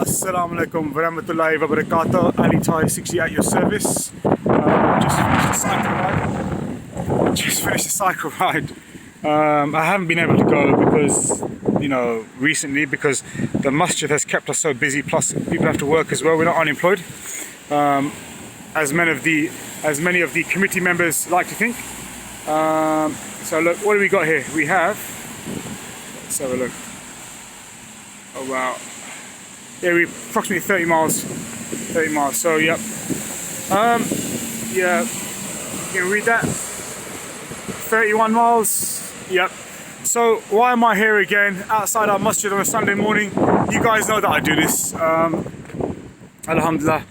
Assalamu alaikum warahmatullahi wabarakatuh. Ali Thai 60 at your service. Just finished the cycle ride. I haven't been able to go because, recently because the masjid has kept us so busy. Plus, people have to work as well. We're not unemployed, as many of the committee members like to think. So look, what do we got here? We have. Let's have a look. Oh wow. Yeah, we're approximately 30 miles. 30 miles. So yep. Yeah. You can read that. 31 miles. Yep. So why am I here again outside our masjid on a Sunday morning? You guys know that I do this. Alhamdulillah.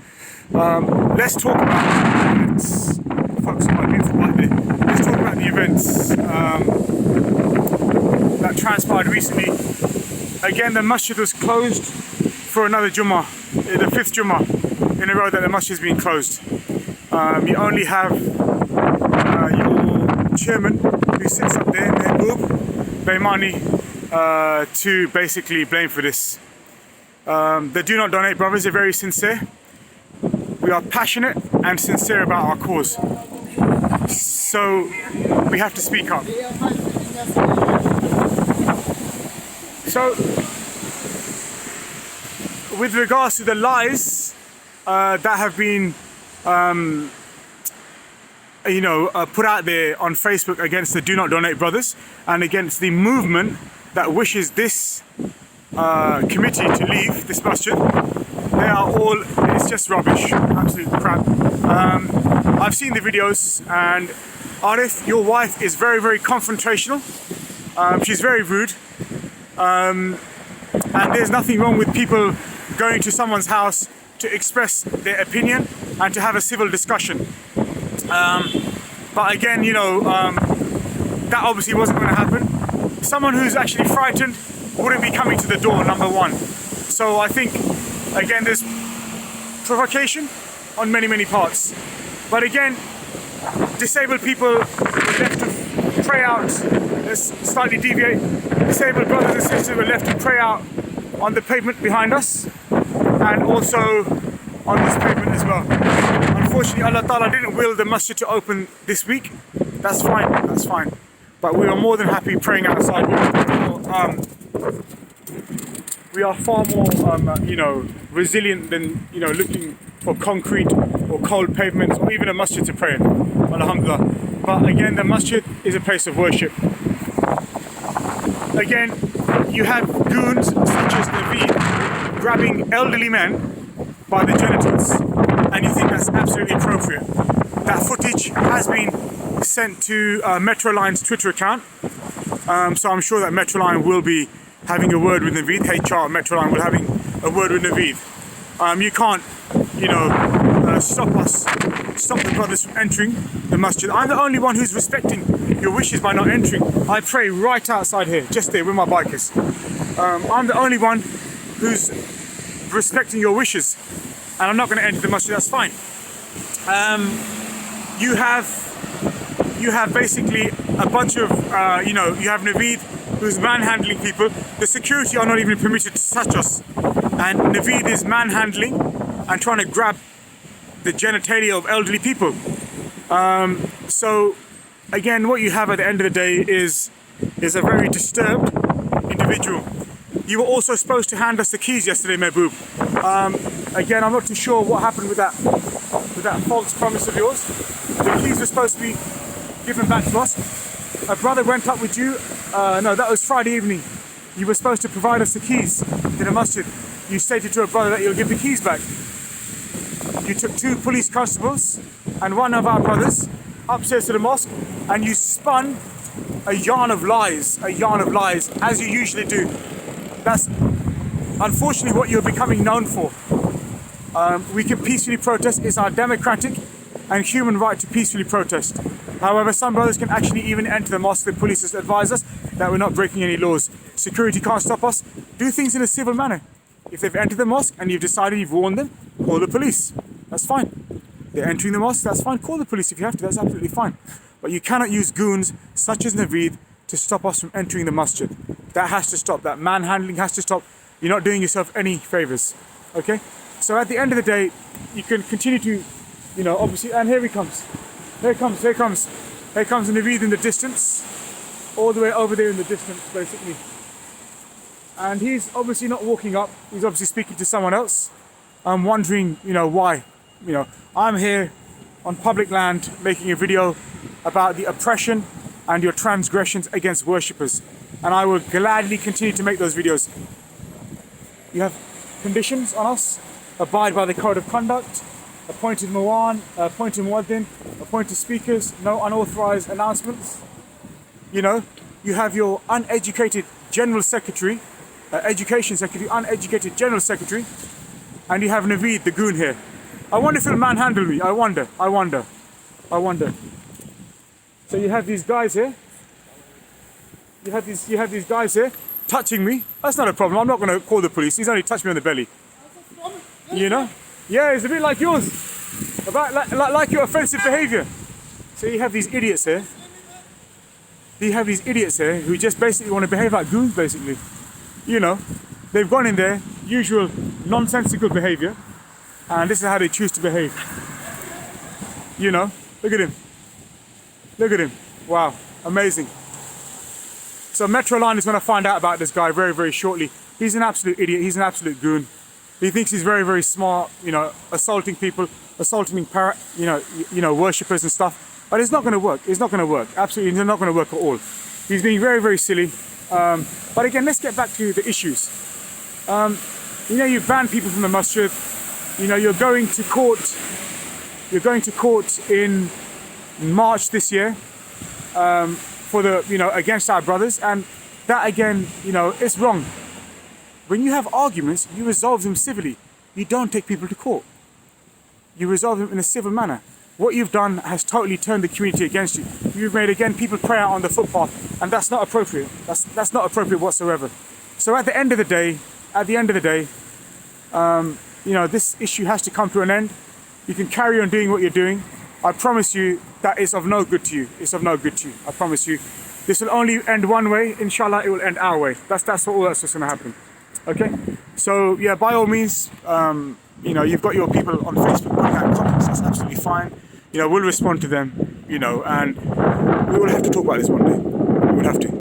Let's talk about the events. Focus on my beautiful white there. Let's talk about the events that transpired recently. Again, the masjid was closed for another Jummah, the 5th Jummah in a row that the masjid has been closed. You only have your chairman who sits up there, Mehboob Baymani, to basically blame for this. The Do Not Donate brothers are very sincere. We are passionate and sincere about our cause. So we have to speak up. So, with regards to the lies that have been, put out there on Facebook against the Do Not Donate brothers and against the movement that wishes this committee to leave this masjid, they are all, it's just rubbish, absolute crap. I've seen the videos, and Arif, your wife is very, very confrontational. She's very rude. And there's nothing wrong with people going to someone's house to express their opinion and to have a civil discussion. But again, that obviously wasn't going to happen. Someone who's actually frightened wouldn't be coming to the door, number one. So I think, again, there's provocation on many, many parts. But again, disabled people were left to pray out. Let's slightly deviate. Disabled brothers and sisters were left to pray out on the pavement behind us, and also on this pavement as well. Unfortunately, Allah Ta'ala didn't will the masjid to open this week. That's fine, that's fine. But we are more than happy praying outside. We are far more, resilient than, looking for concrete or cold pavements or even a masjid to pray in. Alhamdulillah. But again, the masjid is a place of worship. Again, you have goons such as Naveed grabbing elderly men by the genitals, and you think that's absolutely appropriate. That footage has been sent to Metroline's Twitter account, so I'm sure that Metroline will be having a word with Naveed. HR at Metroline will having a word with Naveed. You can't, stop the brothers from entering the masjid. I'm the only one who's respecting your wishes by not entering. I pray right outside here, just there where my bike is. I'm the only one who's respecting your wishes, and I'm not going to enter the masjid. That's fine. You have basically a bunch of, you have Naveed who's manhandling people. The security are not even permitted to touch us, and Naveed is manhandling and trying to grab the genitalia of elderly people. So again, what you have at the end of the day is a very disturbed individual. You were also supposed to hand us the keys yesterday, Mehboob. Again, I'm not too sure what happened with that false promise of yours. The keys were supposed to be given back to us. A brother went up with you. No, that was Friday evening. You were supposed to provide us the keys to the masjid. You stated to a brother that you'll give the keys back. You took 2 police constables and one of our brothers upstairs to the mosque, and you spun a yarn of lies, as you usually do. That's unfortunately what you're becoming known for. We can peacefully protest. It's our democratic and human right to peacefully protest. However, some brothers can actually even enter the mosque. The police has advised us that we're not breaking any laws. Security can't stop us. Do things in a civil manner. If they've entered the mosque and you've decided you've warned them, call the police. That's fine. They're entering the mosque, that's fine. Call the police if you have to, that's absolutely fine. But you cannot use goons such as Naveed to stop us from entering the masjid. That has to stop. That manhandling has to stop. You're not doing yourself any favours. Okay, so at the end of the day, you can continue to, you know, obviously, and here he comes. Here comes Naveed in the distance, all the way over there in the distance, basically. And he's obviously not walking up, he's obviously speaking to someone else. I'm wondering, you know, why. You know, I'm here on public land making a video about the oppression and your transgressions against worshippers. And I will gladly continue to make those videos. You have conditions on us: abide by the code of conduct, appointed Muwan, appointed Muwaddin, appointed speakers, no unauthorized announcements. You know, you have your uneducated general secretary, education secretary, uneducated general secretary, and you have Naveed, the goon here. I wonder if he'll manhandle me. I wonder. So you have these guys here. You have these guys here touching me. That's not a problem. I'm not going to call the police. He's only touched me on the belly. You know? Yeah, it's a bit like yours. Like your offensive behaviour. So you have these idiots here. Who just basically want to behave like goons, basically. You know, they've gone in there, usual nonsensical behaviour, and this is how they choose to behave. You know, look at him. Wow, amazing. So Metroline is going to find out about this guy very, very shortly. He's an absolute idiot. He's an absolute goon. He thinks he's very, very smart. You know, assaulting people, assaulting worshippers and stuff. But it's not going to work. It's not going to work. Absolutely, it's not going to work at all. He's being very, very silly. But again, let's get back to the issues. You know, you ban people from the masjid. You know, you're going to court. You're going to court in March this year. For the, you know, against our brothers, and that again, you know, it's wrong. When you have arguments, you resolve them civilly. You don't take people to court. You resolve them in a civil manner. What you've done has totally turned the community against you. You've made, again, people pray out on the footpath, and that's not appropriate. That's not appropriate whatsoever. So at the end of the day, you know, this issue has to come to an end. You can carry on doing what you're doing. I promise you that is of no good to you. It's of no good to you. I promise you. This will only end one way. Inshallah, it will end our way. That's what's going to happen. Okay? So, yeah, by all means, you know, you've got your people on Facebook putting out comments. That's absolutely fine. You know, we'll respond to them, you know, and we will have to talk about this one day. We will have to.